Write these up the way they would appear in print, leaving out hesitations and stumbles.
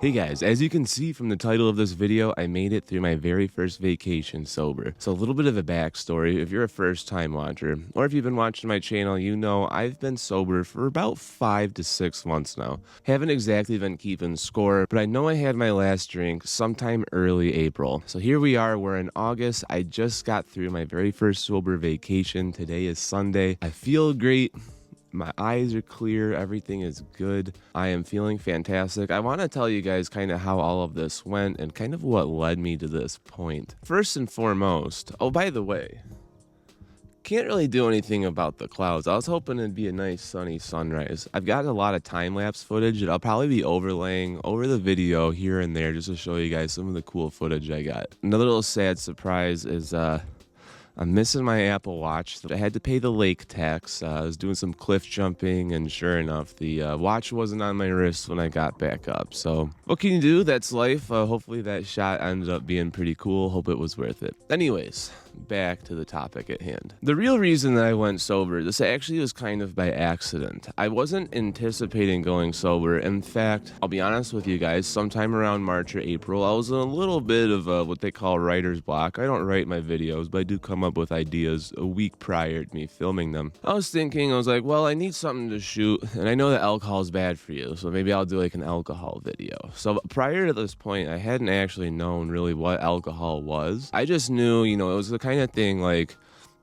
Hey guys, as you can see from the title of this video, I made it through my very first vacation sober. So a little bit of a backstory if you're a first time watcher, or if you've been watching my channel, you know I've been sober for about 5 to 6 months now. Haven't exactly been keeping score, but I know I had my last drink sometime early April. So here we are, we're in August. I just got through my very first sober vacation. Today is Sunday. I feel great. My eyes are clear, everything is good. I am feeling fantastic. I want to tell you guys kind of how all of this went and kind of what led me to this point. First and foremost, oh, by the way, can't really do anything about the clouds. I was hoping it'd be a nice sunny sunrise. I've got a lot of time-lapse footage that I'll probably be overlaying over the video here and there just to show you guys some of the cool footage I got. Another little sad surprise is I'm missing my Apple Watch. I had to pay the lake tax. I was doing some cliff jumping, and sure enough, the watch wasn't on my wrist when I got back up. So what can you do? That's life. Hopefully that shot ended up being pretty cool. Hope it was worth it. Anyways, back to the topic at hand. The real reason that I went sober, this actually was kind of by accident. I wasn't anticipating going sober. In fact, I'll be honest with you guys, sometime around March or April, I was in a little bit of what they call writer's block. I don't write my videos, but I do come up with ideas a week prior to me filming them. I was like, well, I need something to shoot, and I know that alcohol is bad for you, so maybe I'll do like an alcohol video. So prior to this point, I hadn't actually known really what alcohol was. I just knew, it was the kind of thing like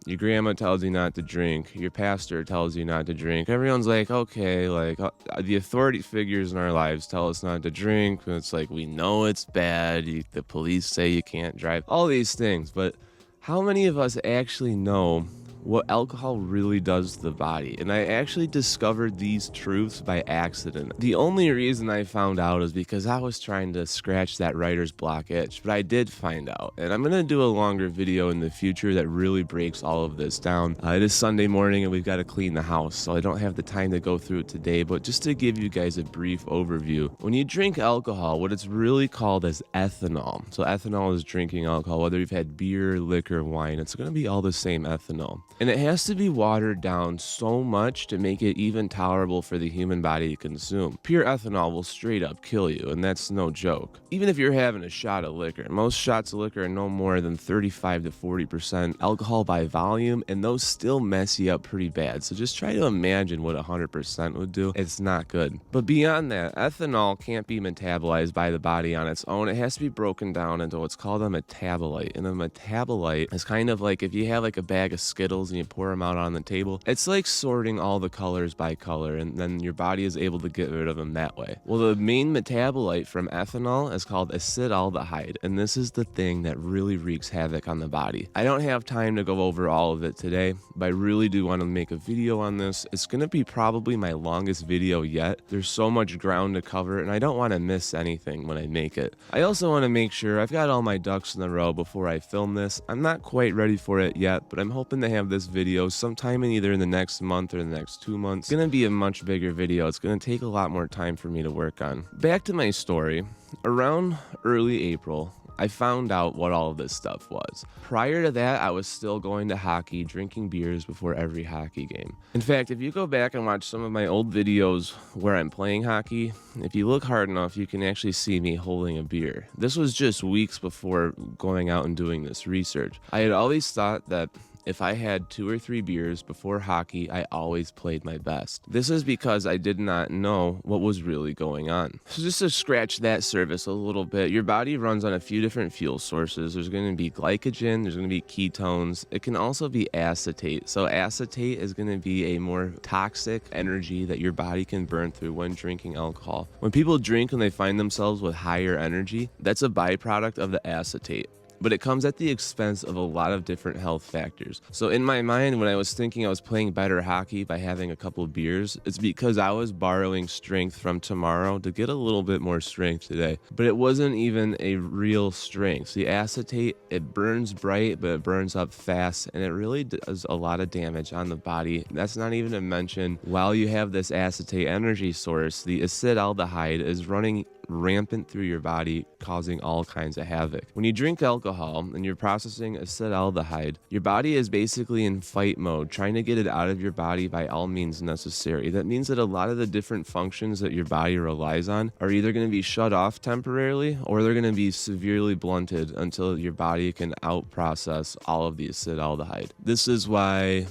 your grandma tells you not to drink, your pastor tells you not to drink. Everyone's like, okay, like the authority figures in our lives tell us not to drink. And it's like, we know it's bad. The police say you can't drive, all these things. But how many of us actually know what alcohol really does to the body? And I actually discovered these truths by accident. The only reason I found out is because I was trying to scratch that writer's block itch, but I did find out. And I'm gonna do a longer video in the future that really breaks all of this down. It is Sunday morning and we've got to clean the house, so I don't have the time to go through it today, but just to give you guys a brief overview. When you drink alcohol, what it's really called is ethanol. So ethanol is drinking alcohol, whether you've had beer, liquor, wine, it's gonna be all the same ethanol. And it has to be watered down so much to make it even tolerable for the human body to consume. Pure ethanol will straight up kill you, and that's no joke. Even if you're having a shot of liquor, most shots of liquor are no more than 35 to 40% alcohol by volume, and those still mess you up pretty bad. So just try to imagine what 100% would do. It's not good. But beyond that, ethanol can't be metabolized by the body on its own. It has to be broken down into what's called a metabolite. And a metabolite is kind of like if you have like a bag of Skittles and you pour them out on the table. It's like sorting all the colors by color, and then your body is able to get rid of them that way. Well, the main metabolite from ethanol is called acetaldehyde, and this is the thing that really wreaks havoc on the body. I don't have time to go over all of it today, but I really do want to make a video on this. It's going to be probably my longest video yet. There's so much ground to cover, and I don't want to miss anything when I make it. I also want to make sure I've got all my ducks in a row before I film this. I'm not quite ready for it yet, but I'm hoping to have this video sometime in either in the next month or the next 2 months. It's gonna be a much bigger video. It's gonna take a lot more time for me to work on. Back to my story. Around early April, I found out what all of this stuff was. Prior to that, I was still going to hockey, drinking beers before every hockey game. In fact, if you go back and watch some of my old videos where I'm playing hockey, if you look hard enough, you can actually see me holding a beer. This was just weeks before going out and doing this research. I had always thought that if I had 2 or 3 beers before hockey, I always played my best. This is because I did not know what was really going on. So just to scratch that surface a little bit, your body runs on a few different fuel sources. There's going to be glycogen, there's going to be ketones. It can also be acetate. So acetate is going to be a more toxic energy that your body can burn through when drinking alcohol. When people drink and they find themselves with higher energy, that's a byproduct of the acetate. But it comes at the expense of a lot of different health factors. So in my mind, when I was thinking I was playing better hockey by having a couple of beers, it's because I was borrowing strength from tomorrow to get a little bit more strength today. But it wasn't even a real strength. The acetate, it burns bright, but it burns up fast, and it really does a lot of damage on the body. That's not even to mention, while you have this acetate energy source, the acetaldehyde is running rampant through your body, causing all kinds of havoc. When you drink alcohol and you're processing acetaldehyde, your body is basically in fight mode, trying to get it out of your body by all means necessary. That means that a lot of the different functions that your body relies on are either going to be shut off temporarily, or they're going to be severely blunted until your body can out-process all of the acetaldehyde. This is why,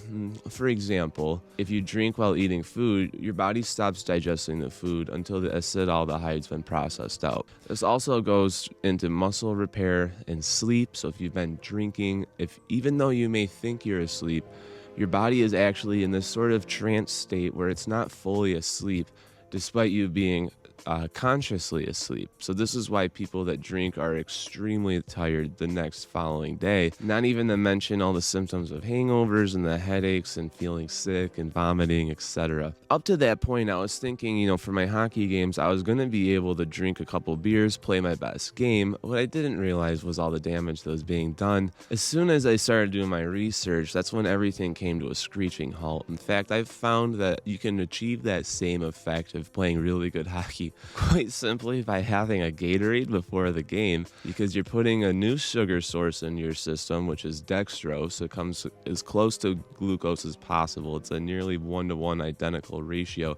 for example, if you drink while eating food, your body stops digesting the food until the acetaldehyde's been processed out. This also goes into muscle repair and sleep. So if you've been drinking, even though you may think you're asleep, your body is actually in this sort of trance state where it's not fully asleep, despite you being consciously asleep. So this is why people that drink are extremely tired the next following day. Not even to mention all the symptoms of hangovers and the headaches and feeling sick and vomiting, etc. Up to that point, I was thinking, for my hockey games, I was going to be able to drink a couple beers, play my best game. What I didn't realize was all the damage that was being done. As soon as I started doing my research, that's when everything came to a screeching halt. In fact, I've found that you can achieve that same effect of playing really good hockey quite simply by having a Gatorade before the game, because you're putting a new sugar source in your system, which is dextrose. It comes as close to glucose as possible. It's a nearly 1-to-1 identical ratio,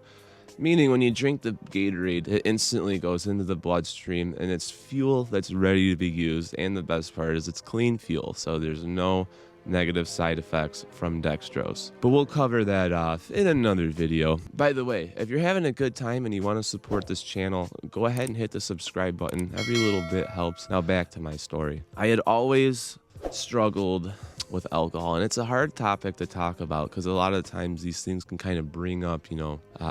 meaning when you drink the Gatorade, it instantly goes into the bloodstream and it's fuel that's ready to be used. And the best part is it's clean fuel, so there's no negative side effects from dextrose. But we'll cover that off in another video. By the way, if you're having a good time and you want to support this channel, go ahead and hit the subscribe button. Every little bit helps. Now back to my story. I had always struggled with alcohol, and it's a hard topic to talk about because a lot of times these things can kind of bring up,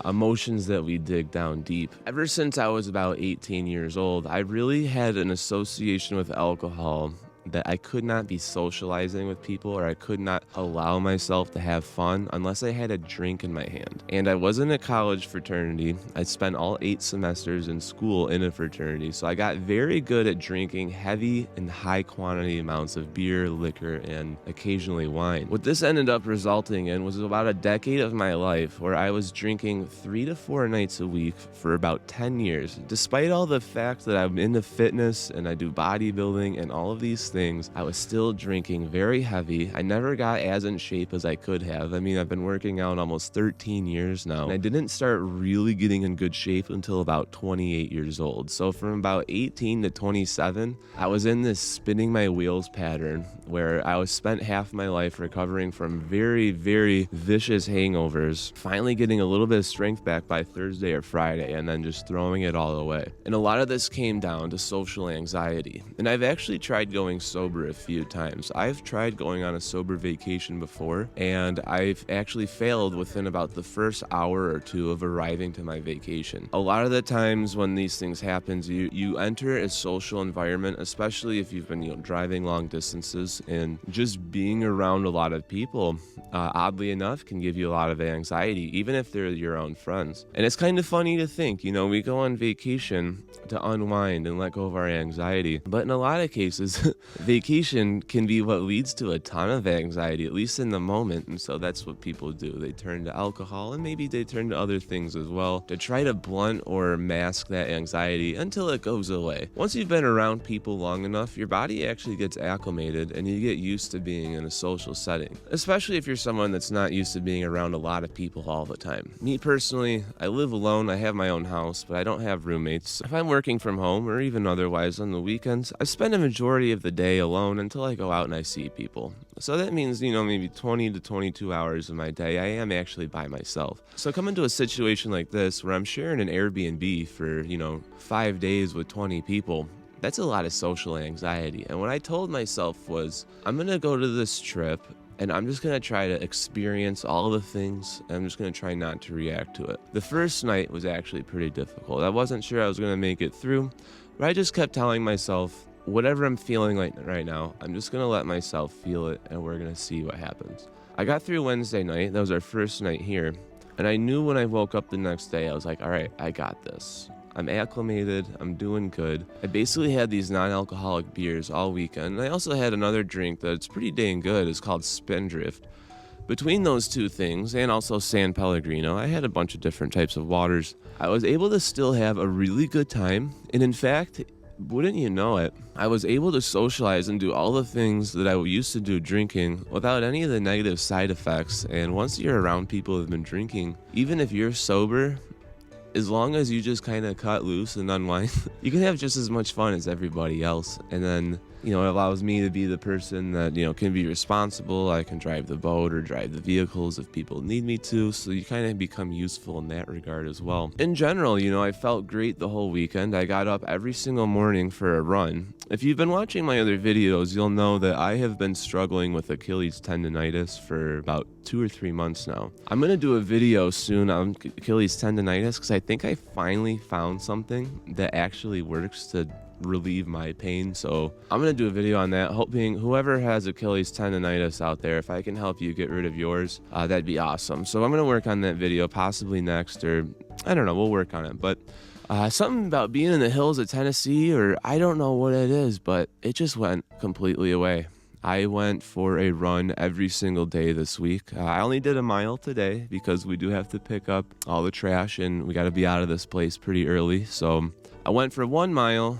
emotions that we dig down deep. Ever since I was about 18 years old, I really had an association with alcohol that I could not be socializing with people, or I could not allow myself to have fun unless I had a drink in my hand. And I was in a college fraternity. I spent all 8 semesters in school in a fraternity, so I got very good at drinking heavy and high quantity amounts of beer, liquor, and occasionally wine. What this ended up resulting in was about a decade of my life where I was drinking 3 to 4 nights a week for about 10 years. Despite all the fact that I'm into fitness and I do bodybuilding and all of these things, I was still drinking very heavy. I never got as in shape as I could have. I mean, I've been working out almost 13 years now, and I didn't start really getting in good shape until about 28 years old. So from about 18 to 27, I was in this spinning my wheels pattern where I was spent half my life recovering from very, very vicious hangovers, finally getting a little bit of strength back by Thursday or Friday, and then just throwing it all away. And a lot of this came down to social anxiety. And I've actually tried going sober a few times. I've tried going on a sober vacation before, and I've actually failed within about the first hour or two of arriving to my vacation. A lot of the times when these things happen, you enter a social environment, especially if you've been driving long distances, and just being around a lot of people, oddly enough, can give you a lot of anxiety, even if they're your own friends. And it's kind of funny to think, we go on vacation to unwind and let go of our anxiety, but in a lot of cases, vacation can be what leads to a ton of anxiety, at least in the moment. And so that's what people do. They turn to alcohol, and maybe they turn to other things as well to try to blunt or mask that anxiety until it goes away. Once you've been around people long enough, your body actually gets acclimated and you get used to being in a social setting, especially if you're someone that's not used to being around a lot of people all the time. Me personally, I live alone. I have my own house, but I don't have roommates. If I'm working from home or even otherwise on the weekends, I spend a majority of the day alone until I go out and I see people. So that means, maybe 20 to 22 hours of my day I am actually by myself. So come into a situation like this where I'm sharing an Air BNB for, 5 days with 20 people. That's a lot of social anxiety. And what I told myself was, I'm going to go to this trip and I'm just going to try to experience all the things, and I'm just going to try not to react to it. The first night was actually pretty difficult. I wasn't sure I was going to make it through, but I just kept telling myself, whatever I'm feeling like right now, I'm just going to let myself feel it, and we're going to see what happens. I got through Wednesday night. That was our first night here. And I knew when I woke up the next day, I was like, all right, I got this. I'm acclimated. I'm doing good. I basically had these non-alcoholic beers all weekend. And I also had another drink that's pretty dang good. It's called Spindrift. between those two things and also San Pellegrino, I had a bunch of different types of waters. I was able to still have a really good time. And in fact, wouldn't you know it, I was able to socialize and do all the things that I used to do drinking without any of the negative side effects. And once you're around people who've been drinking, even if you're sober, as long as you just kind of cut loose and unwind, you can have just as much fun as everybody else. And then, it allows me to be the person that, can be responsible. I can drive the boat or drive the vehicles if people need me to. So you kind of become useful in that regard as well. In general, I felt great the whole weekend. I got up every single morning for a run. If you've been watching my other videos, you'll know that I have been struggling with Achilles tendonitis for about 2 or 3 months now. I'm going to do a video soon on Achilles tendonitis because I think I finally found something that actually works to relieve my pain. So I'm going to do a video on that, hoping whoever has Achilles tendonitis out there, if I can help you get rid of yours, that'd be awesome. So I'm going to work on that video possibly next, or I don't know, we'll work on it. But something about being in the hills of Tennessee, or I don't know what it is, but it just went completely away. I went for a run every single day this week. I only did a mile today because we do have to pick up all the trash and we got to be out of this place pretty early. So I went for 1 mile.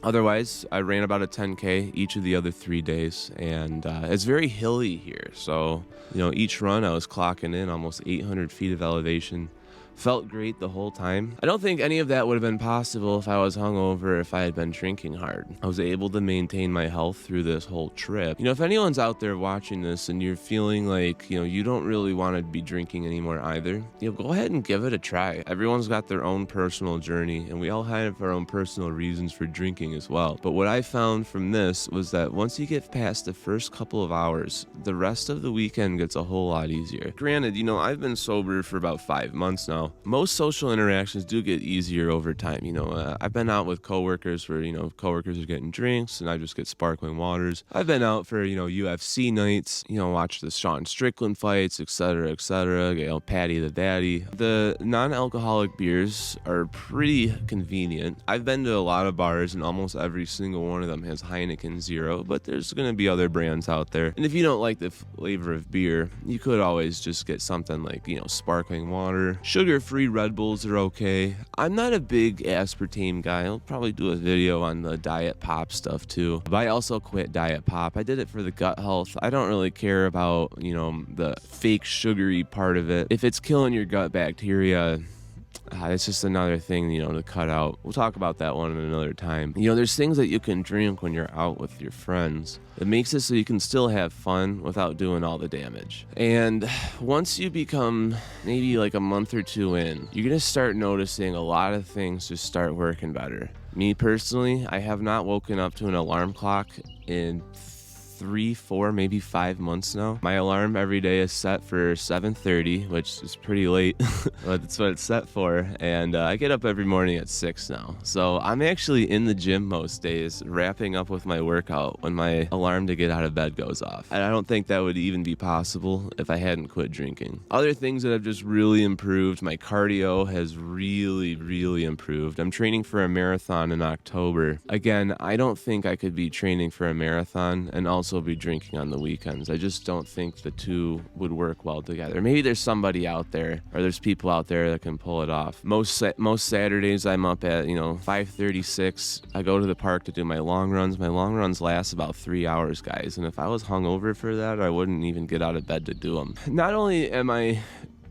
Otherwise, I ran about a 10K each of the other 3 days, and it's very hilly here. So, each run I was clocking in almost 800 feet of elevation. Felt great the whole time. I don't think any of that would have been possible if I was hungover, if I had been drinking hard. I was able to maintain my health through this whole trip. If anyone's out there watching this and you're feeling like, you don't really want to be drinking anymore either, go ahead and give it a try. Everyone's got their own personal journey, and we all have our own personal reasons for drinking as well. But what I found from this was that once you get past the first couple of hours, the rest of the weekend gets a whole lot easier. Granted, I've been sober for about 5 months now. Most social interactions do get easier over time. I've been out with coworkers where, coworkers are getting drinks and I just get sparkling waters. I've been out for, UFC nights, watch the Sean Strickland fights, etc., Patty the Daddy. The non-alcoholic beers are pretty convenient. I've been to a lot of bars and almost every single one of them has Heineken Zero, but there's going to be other brands out there. And if you don't like the flavor of beer, you could always just get something like, sparkling water. Sugar-free Red Bulls are okay. I'm not a big aspartame guy. I'll probably do a video on the diet pop stuff too. But I also quit diet pop. I did it for the gut health. I don't really care about, the fake sugary part of it. If it's killing your gut bacteria, it's just another thing, to cut out. We'll talk about that one another time. There's things that you can drink when you're out with your friends. It makes it so you can still have fun without doing all the damage. And once you become maybe like a month or 2 in, you're going to start noticing a lot of things just start working better. Me personally, I have not woken up to an alarm clock in 3, 4, maybe 5 months now. My alarm every day is set for 7:30, which is pretty late, but that's what it's set for. And I get up every morning at 6 now. So I'm actually in the gym most days, wrapping up with my workout when my alarm to get out of bed goes off. And I don't think that would even be possible if I hadn't quit drinking. Other things that have just really improved, my cardio has really improved. I'm training for a marathon in October. Again, I don't think I could be training for a marathon and also be drinking on the weekends. I just don't think the two would work well together. Maybe there's somebody out there, or there's people out there that can pull it off. Most Saturdays I'm up at 5:36. I go to the park to do my long runs. My long runs last about 3 hours, guys. And if I was hungover for that, I wouldn't even get out of bed to do them. Not only am I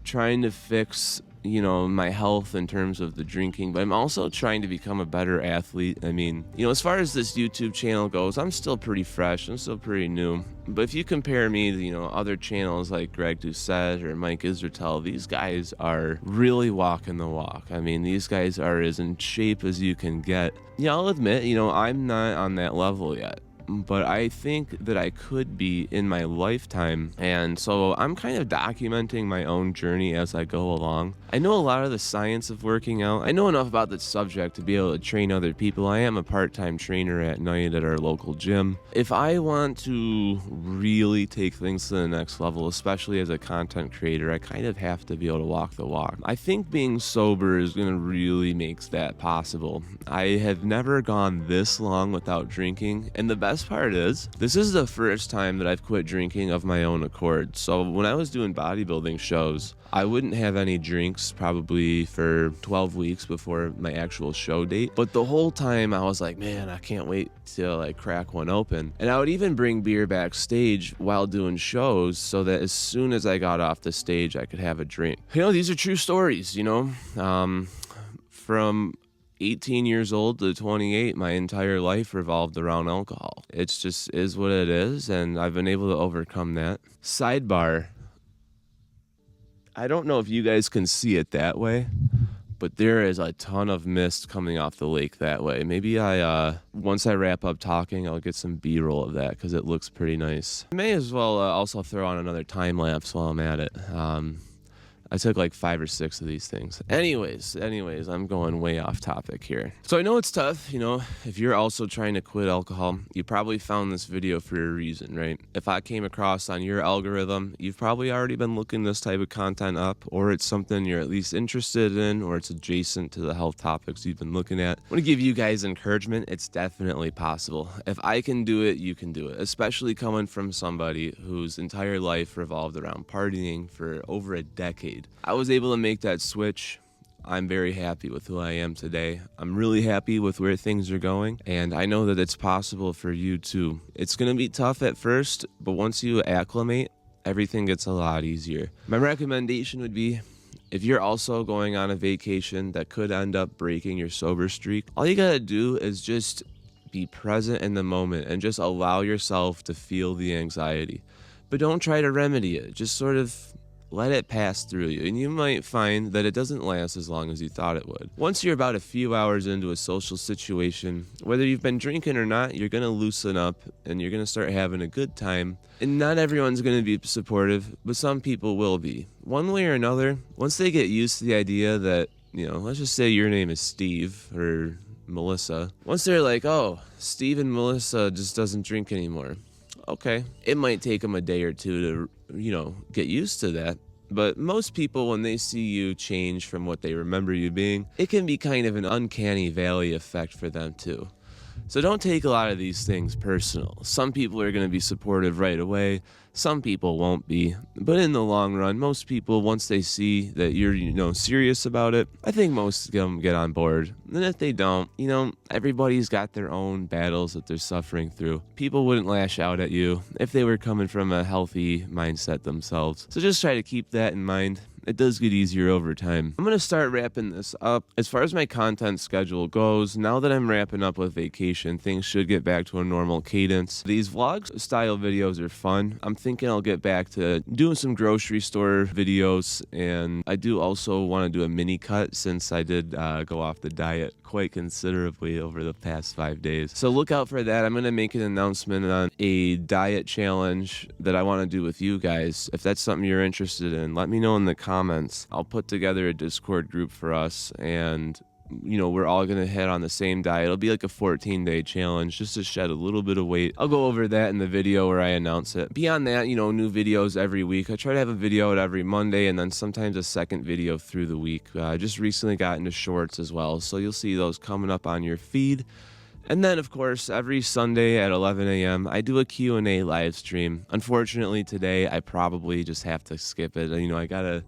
trying to fix my health in terms of the drinking, but I'm also trying to become a better athlete. I mean, as far as this YouTube channel goes, I'm still pretty fresh. I'm still pretty new. But if you compare me to, other channels like Greg Doucette or Mike Israetel, these guys are really walking the walk. I mean, these guys are as in shape as you can get. Yeah, I'll admit, I'm not on that level yet, but I think that I could be in my lifetime. And so I'm kind of documenting my own journey as I go along. I know a lot of the science of working out. I know enough about the subject to be able to train other people. I am a part-time trainer at night at our local gym. If I want to really take things to the next level, especially as a content creator, I kind of have to be able to walk the walk. I think being sober is going to really make that possible. I have never gone this long without drinking, and the best best part is, this is the first time that I've quit drinking of my own accord. So when I was doing bodybuilding shows, I wouldn't have any drinks probably for 12 weeks before my actual show date. But the whole time I was like, man, I can't wait to like crack one open. And I would even bring beer backstage while doing shows so that as soon as I got off the stage, I could have a drink. These are true stories, from 18 years old to 28, my entire life revolved around alcohol. It's just is what it is, and I've been able to overcome that. Sidebar, I don't know if you guys can see it that way, but there is a ton of mist coming off the lake that way. Maybe once I wrap up talking, I'll get some B-roll of that because it looks pretty nice. I may as well also throw on another time lapse while I'm at it. I took like 5 or 6 of these things. Anyways, I'm going way off topic here. So I know it's tough, if you're also trying to quit alcohol, you probably found this video for a reason, right? If I came across on your algorithm, you've probably already been looking this type of content up, or it's something you're at least interested in, or it's adjacent to the health topics you've been looking at. I want to give you guys encouragement. It's definitely possible. If I can do it, you can do it, especially coming from somebody whose entire life revolved around partying for over a decade. I was able to make that switch. I'm very happy with who I am today. I'm really happy with where things are going, and I know that it's possible for you too. It's going to be tough at first, but once you acclimate, everything gets a lot easier. My recommendation would be, if you're also going on a vacation that could end up breaking your sober streak, all you gotta do is just be present in the moment and just allow yourself to feel the anxiety. But don't try to remedy it. Just sort of let it pass through you, and you might find that it doesn't last as long as you thought it would. Once you're about a few hours into a social situation, whether you've been drinking or not, you're gonna loosen up and you're gonna start having a good time. And not everyone's gonna be supportive, but some people will be. One way or another, once they get used to the idea that, let's just say your name is Steve or Melissa. Once they're like, oh, Steve and Melissa just doesn't drink anymore. Okay, it might take them a day or two to, get used to that. But most people, when they see you change from what they remember you being, it can be kind of an uncanny valley effect for them too. So don't take a lot of these things personal. Some people are going to be supportive right away. Some people won't be. But in the long run, most people, once they see that you're, serious about it, I think most of them get on board. And if they don't, everybody's got their own battles that they're suffering through. People wouldn't lash out at you if they were coming from a healthy mindset themselves. So just try to keep that in mind. It does get easier over time. I'm going to start wrapping this up. As far as my content schedule goes, now that I'm wrapping up with vacation, things should get back to a normal cadence. These vlog style videos are fun. I'm thinking I'll get back to doing some grocery store videos, and I do also want to do a mini cut since I did go off the diet quite considerably over the past 5 days. So look out for that. I'm going to make an announcement on a diet challenge that I want to do with you guys. If that's something you're interested in, let me know in the comments. I'll put together a Discord group for us, and we're all gonna head on the same diet. It'll be like a 14-day challenge just to shed a little bit of weight. I'll go over that in the video where I announce it. Beyond that, new videos every week. I try to have a video out every Monday, and then sometimes a second video through the week. I just recently got into shorts as well, so you'll see those coming up on your feed. And then, of course, every Sunday at 11 a.m., I do a Q&A live stream. Unfortunately, today, I probably just have to skip it. I got a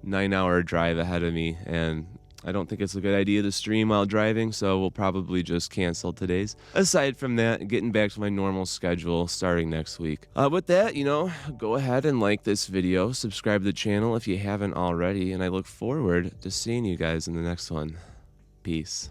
9-hour drive ahead of me, and I don't think it's a good idea to stream while driving, so we'll probably just cancel today's. Aside from that, getting back to my normal schedule starting next week. With that, go ahead and like this video, subscribe to the channel if you haven't already, and I look forward to seeing you guys in the next one. Peace.